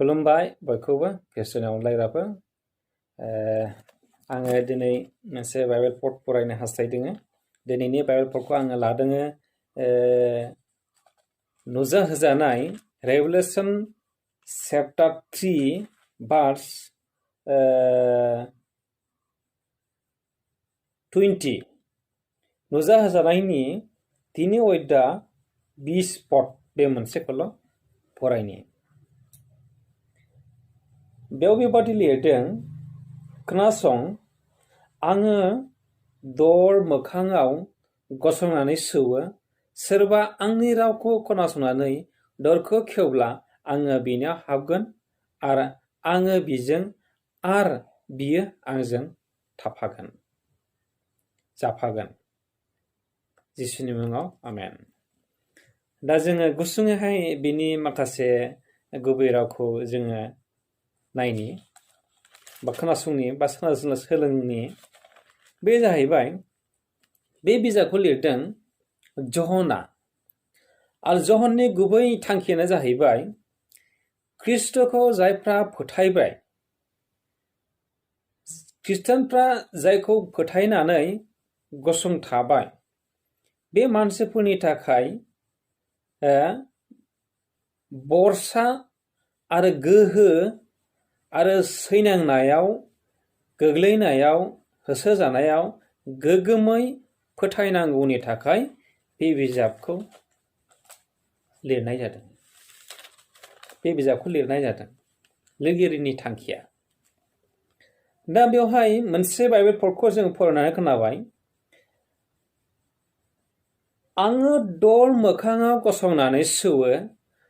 खुलुमबाय बयखौबो kristo-niao onjlaigraफोर आङो दिनै मोनसे बाइबेल पद फरायनो हास्थायदों। दिनैनि बाइबेल पदखौ आङो लादों नुजाहोजानाय Revelation chapter 3 verse 20 नुजाहोजानायनि 3 अध्याय 20 पद बे मोनसेखौल' फरायनि। बेयाव बेबादि लिरदों, खोनासं, आङो दर मोखाङाव गसंनानै सौवो, सोरबा आंनि रावखौ खोनासंनानै दरखौ खेवब्ला आङो बिनियाव हाबगोन आरो आङो बिजों आरो बियो आंजों जाफागोन। जिसुनि मुङाव आमेन। दा जोङो गुसुङैहाय बिनि माखासे गुबै रावखौ जोङो नायनि बा खोनासंनि बा सोलोंनि। बे जाहैबाय, बे बिजाबखौ लिरदों जहना। आरो जहननि गुबै थांखियानो जाहैबाय ख्रिस्ट'खौ जायफ्रा फोथायबाय, ख्रिस्टानफ्रा जायखौ फोथायनानै गसंथाबाय, बे मानसिफोरनि थाखाय बरसा आरो गोहो आरो सैनांनायाव, गोग्लैनायाव, होसोजानायाव गोगोमै फोथायनांगौनि थाखाय बे बिजाबखौ लिरनाय जादों। लिरगिरिनि थांखिया। दा बेवहाय मोनसे बाइबेल पदखौ जों फरायनानै खोनाबाय, आङो दर मोखाङाव गसंनानै सौवो,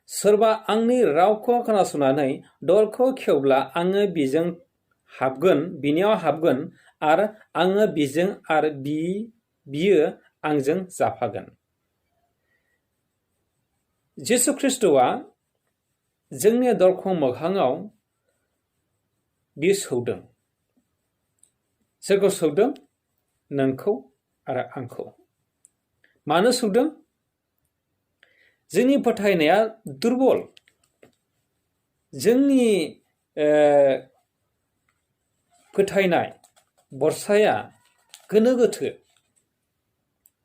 सोरबा आंनि रावखौ खोनासंनानै दरखौ खेवब्ला आङो बिनियाव हाबगोन आरो आङो बिजों आरो बियो आंजों जाफागोन। जिसु ख्रिस्ट'आ जोंनि दरखं मोखाङाव बियो सौदों। सोरखौ सौदों? नोंखौ आरो आंखौ। मानो सौदों? जोंनि फोथायनाया दुरबल, जोंनि फोथायनाय बरसाया गोनो गोथो,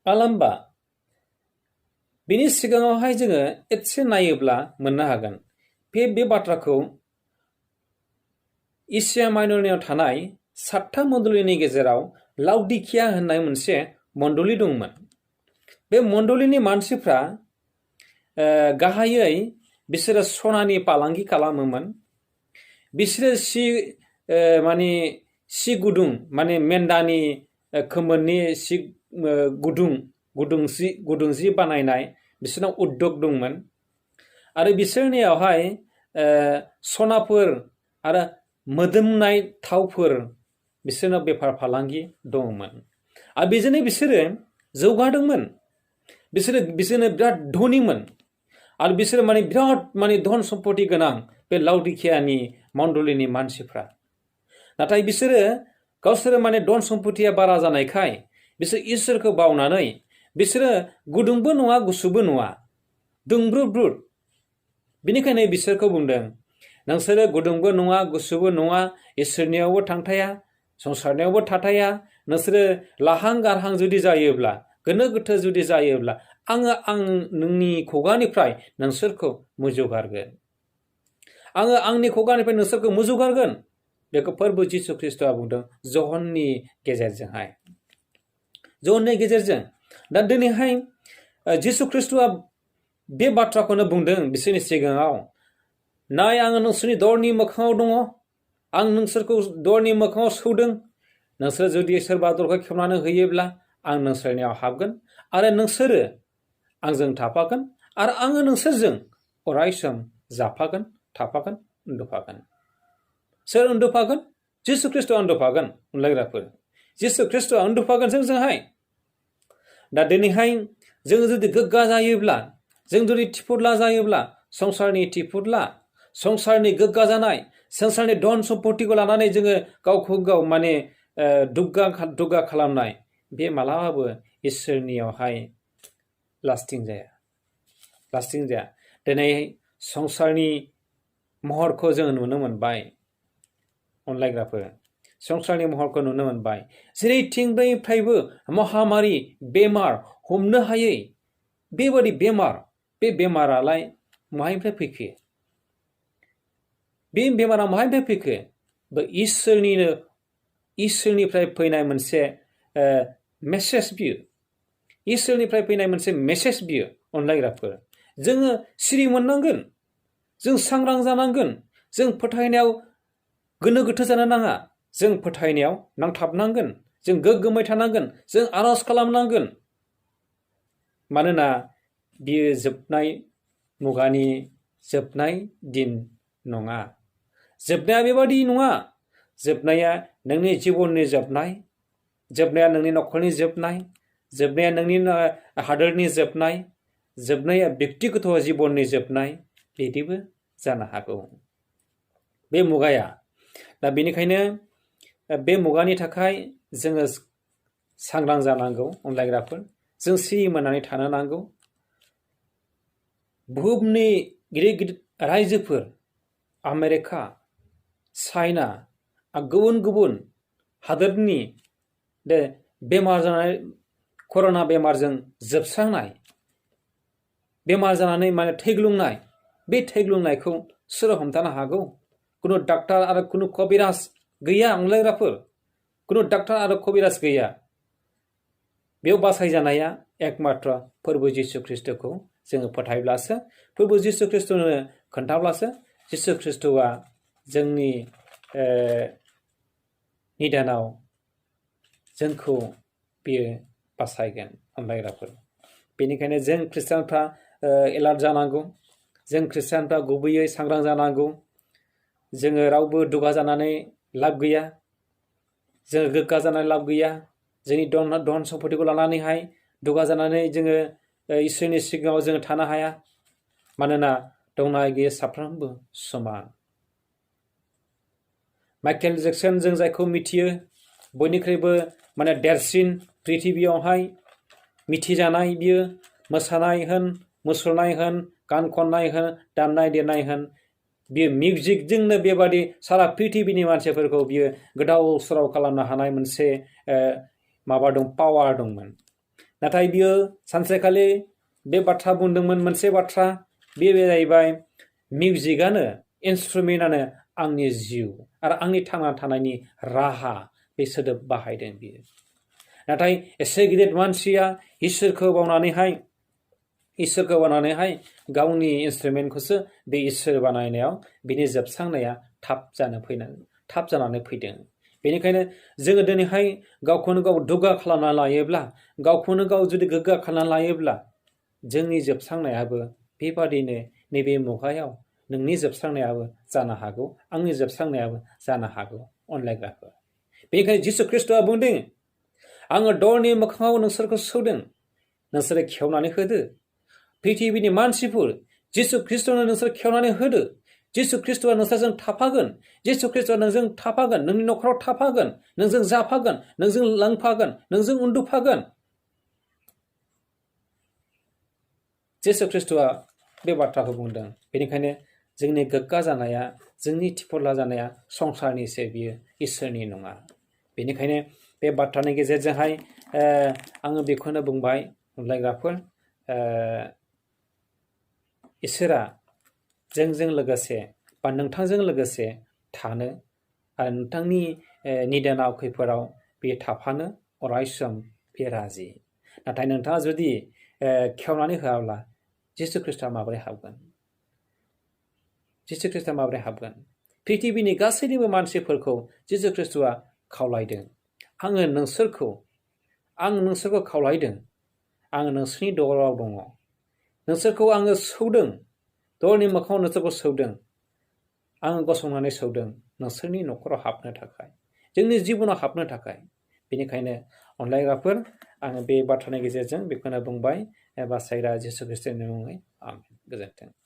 आलाम्बा। बिनि सिगाङावहाय जोङो एसे नायोब्ला मोननो हागोन। बे बाथ्राखौ एसिया माइनरनियाव थानाय 7 मण्डलीनि गेजेराव लाउदिकिया होननाय मोनसे मण्डली दंमोन। बे मण्डलीनि मानसिफ्रा गाहायै बिसोरो सनानि फालांगि खालामोमोन। बिसोरो सि गुदुं, माने मेन्दानि खोमोननि सि गुदुं जि बानायनाय बिसोरनाव उद्योग दंमोन। आरो बिसोरनियावहाय सनाफोर आरो मोदोमनाय थावफोर बिसोरनाव बेफार फालांगि दंमोन। आरो बेजोंनो बिसोरो जौगादोंमोन। बिसोरनो बिराद धनिमोन। आरो बिसोरो बिराद धन सम्पति गोनां बे लाउदिकियानि मण्डलीनि मानसिफ्रा। नाथाय बिसोरो गावसोरो धन सम्पतिया बारा जानायखाय बिसोर इसोरखौ बावनानै बिसोरो गुदुंबो नङा गुसुबो नङा, दुंब्रुद ब्रुद। बिनिखायनो बिसोरखौ बुंदों, नोंसोरो गुदुंबो नङा गुसुबो नङा, इसोरनियावबो थांथाया, संसारनियावबो थाथाया। नोंसोरो लाहां गारहां जुदि जायोब्ला, गोनो गोथो जुदि जायोब्ला, आं नोंनि खुगानिफ्राय नोंसोरखौ मुजुगारगोन। आंनि खुगानिफ्राय नोंसोरखौ मुजुगारगोन। बेखौ फोरबु जिसु ख्रिस्ट'आ बुंदों जहननि गेजेरजों। दा दिनैहाय जिसु ख्रिस्ट'आ बे बाथ्राखौनो बुंदों बिसोरनि सिगाङाव, नाय, आङो नोंसोरनि दरनि मोखाङाव दङ, आं नोंसोरखौ दरनि मोखाङाव सौदों। नोंसोर जुदि सोरबा दरखौ खेवनानै होयोब्ला आं नोंसोरनियाव हाबगोन आरो नोंसोरो आंजों थाफागोन आरो आङो नोंसोरजों अराय सम जाफागोन, थाफागोन, उन्दुफागोन। सोर उन्दुफागोन? जिसु ख्रिस्ट'आ उन्दुफागोन। अनलायग्राफोर, जिसु ख्रिस्ट'आ उन्दुफागोन जोंजोंहाय। दा दिनैहाय जोङो जुदि गोग्गा जायोब्ला, जों जुदि थिफुदला जायोब्ला, संसारनि गोग्गा जानाय, संसारनि धन सम्पतिखौ लानानै जोङो गावखौ गाव दुग्गा खालामनाय, बे मालाबाबो इसोरनियावहाय लास्टिं जाया। दिनै संसारनि महरखौ जोङो नुनो मोनबाय अनलायग्राफोर संसारनि महरखौ नुनो मोनबाय जेरैथिंनिफ्रायबो महामारि बेमार हमनो हायै बेबादि बेमार बे बेमारालाय माहायनिफ्राय फैखो बे बेमारा माहायनिफ्राय फैखो बे इसोरनिफ्राय फैनाय मोनसे मेसेज बियो इसोरनिफ्राय फैनाय मोनसे मेसेज बियो अनलायग्राफोर जोङो सिरि मोननांगोन जों सांग्रां जानांगोन जों फोथायनायाव गोनो गोथो जानो नाङा जों फोथायनायाव नांथाबनांगोन जों गोग्गोमै थानांगोन जों आरज खालामनांगोन मानोना बियो जोबनाय मुगानि जोबनाय दिन नङा जोबनाया बेबादि नङा जोबनाया नोंनि जिबननि जोबनाया नोंनि नखरनि जोबनाया नोंनि हादोरनि जोबनाया व्यक्तिगत जिबननि जोबनाय बिदिबो जानो हागौ बे मुगाया दा बेनिखायनो बे मुगानि थाखाय जोङो सांग्रां जानांगौ अनलायग्राफोर जों सिरि मोननानै थानो नांगौ बुहुमनि गिदिर गिदिर रायजोफोर आमेरिका चाइना गुबुन गुबुन हादोरनि बेमार जानाय कर'ना बेमारजों जोबस्रांनाय बेमार जानानै माने थैग्लुंनाय बे थैग्लुंनायखौ सोर हमथानो हागौ कुनु डाक्टार आरो कुनु कबिराज गैया अनलायग्राफोर कुनु डाक्टार आरो कबिराज गैया बेयाव बासायजानाया एकमात्र फोरबो जिसु ख्रिस्टखौ जोङो फोथायब्लासो फोरबो जिसु ख्रिस्टनो खोन्थाब्लासो जिसु ख्रिस्टआ जोंनि निदानाव जोंखौ बियो बासायगोन अनलायग्राफोर बेनिखायनो जों ख्रिस्टानफ्रा एलार्ट जानांगौ जों ख्रिस्टानफ्रा गुबैयै सांग्रां जानांगौ जोङो रावबो दुगा जानानै लाब गैया जोङो गोग्गा जानानै लाब गैया जोंनि धन सम्पतिखौ लानानैहाय दुगा जानानै जोङो इसोरनि सिगाङाव जोङो थानो हाया मानोना दंना गैया साफ्रोमबो समान माइकेल जेक्सन जों जायखौ मिथियो बयनिख्रुइबो माने देरसिन पृथिबियावहाय मिथिजानाय बियो मोसानाय होन मुसुरनाय होन गान खननाय होन दामनाय देनाय होन बियो मिउजिकजोंनो बेबादि सारा पृथिबिनि मानसिफोरखौ बियो गोदाव सोराव खालामनो हानाय मोनसे माबा दं पावार दंमोन नाथाय बियो सानसेखालि बे बाथ्रा बुंदोंमोन मोनसे बाथ्रा बे जाहैबाय मिउजिकआनो इन्सट्रुमेन्टआनो आंनि जिउ आरो आंनि थांना थानायनि राहा बे सोदोब बाहायदों बियो नाथाय एसे गिदिर मानसिया इसोरखौ बावनानैहाय गावनि इन्सट्रुमेन्टखौसो बे इसोर बानायनायाव बिनि जोबस्रांनाया थाब जानानै फैदों बेनिखायनो जोङो दिनैहाय गावखौनो गाव दुगा खालामना लायोब्ला गावखौनो गाव जुदि गोग्गा खालामना लायोब्ला जोंनि जोबस्रांनायाबो बेबादिनो नैबे मुगायाव नोंनि जोबस्रांनायाबो जानो हागौ आंनि जोबस्रांनायाबो जानो हागौ अनलायग्राफोर बेनिखायनो जिसु ख्रिस्टआ बुंदों आङो दरनि मोखाङाव नोंसोरखौ सौदों नोंसोरो खेवनानै होदो पृथिबिनि मानसिफोर जिसु ख्रिस्टनो नोंसोर खेवनानै होदो जिसु ख्रिस्टआ नोंसोरजों थाफागोन जिसु ख्रिस्टआ नोंजों थाफागोन नोंनि नखराव थाफागोन नोंजों जाफागोन नोंजों लोंफागोन नोंजों उन्दुफागोन जिसु ख्रिस्टआ बे बाथ्राखौ बुंदों बेनिखायनो जोंनि गोग्गा जानाया जोंनि थिफरला जानाया संसारनिसो बियो इसोरनि नङा बेनिखायनो बे बाथ्रानि गेजेरजोंहाय आङो बेखौनो बुंबाय अनलायग्राफोर इसोरा जोंजों लोगोसे बा नोंथांजों लोगोसे थानो आरो नोंथांनि निदानाव खैफोदाव बे थाफानो अरायसम बे राजि नाथाय नोंथाङा जुदि खेवनानै होआब्ला जिसु ख्रिस्टआ माबोरै हाबगोन पृथिबिनि गासैनिबो मानसिफोरखौ जिसु ख्रिस्टआ खावलायदों आं नोंसोरखौ खावलायदों आं नोंसोरनि दराव दङ नोंसोरखौ आङो सौदों दरनि मोखाङाव नोंसोरखौ सौदों आङो गसंनानै सौदों नोंसोरनि नखराव हाबनो थाखाय जोंनि जिबनाव हाबनो थाखाय बेनिखायनो अनलायग्राफोर आङो बे बाथ्रानि गेजेरजों बेखौनो बुंबाय बासायग्रा जिसु ख्रिस्टनि मुङै आमेन गोजोन्थों